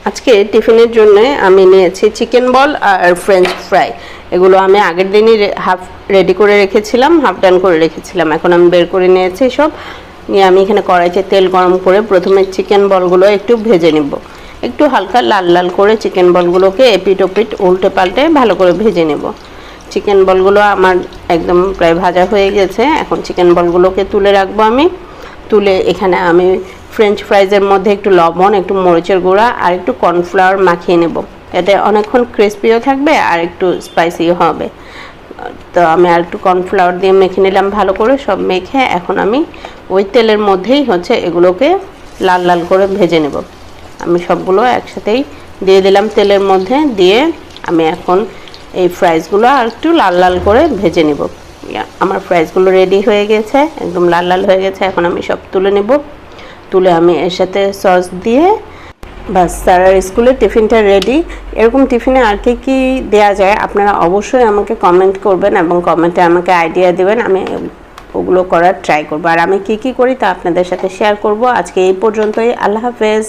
আজকে টিফিনের জন্য আমি নিয়েছি চিকেন বল আর ফ্রেঞ্চ ফ্রাই। এগুলো আমি আগের দিনই হাফ রেডি করে রেখেছিলাম, হাফ ডান করে রেখেছিলাম। এখন আমি বের করে নিয়েছি সব নিয়ে আমি এখানে কড়াইতে তেল গরম করে প্রথমে চিকেন বলগুলো একটু ভেজে নিব। একটু হালকা লাল লাল করে চিকেন বলগুলোকে এপিট ওপিট উল্টে পাল্টে ভালো করে ভেজে নেব। চিকেন বলগুলো আমার একদম প্রায় ভাজা হয়ে গেছে। এখন চিকেন বলগুলোকে তুলে রাখবো। আমি তুলে এখানে আমি ফ্রেঞ্চ ফ্রাইজের মধ্যে একটু লবণ, একটু মরিচের গুঁড়া আর একটু কর্নফ্লাওয়ার মাখিয়ে নেব। এতে অনেকক্ষণ ক্রিস্পিও থাকবে আর একটু স্পাইসিও হবে। তো আমি আর একটু কর্নফ্লাওয়ার দিয়ে মেখে নিলাম ভালো করে। সব মেখে এখন আমি ওই তেলের মধ্যেই এগুলোকে লাল লাল করে ভেজে নেব। আমি সবগুলো একসাথেই দিয়ে দিলাম তেলের মধ্যে। দিয়ে আমি এখন এই ফ্রাইজগুলো আর একটু লাল লাল করে ভেজে নেব। আমার ফ্রাইজগুলো রেডি হয়ে গেছে, একদম লাল লাল হয়ে গেছে। এখন আমি সব তুলে নেব। তুলে আমি এর সাথে সস দিয়ে বাস স্যারের স্কুলের টিফিনটা রেডি। এরকম টিফিনে আর কি কি দেওয়া যায় আপনারা অবশ্যই আমাকে কমেন্ট করবেন এবং কমেন্টে আমাকে আইডিয়া দেবেন। আমি ওগুলো করার ট্রাই করব। আর আমি কি কি করি তা আপনাদের সাথে শেয়ার করব। আজকে এই পর্যন্তই। আল্লাহ হাফেজ।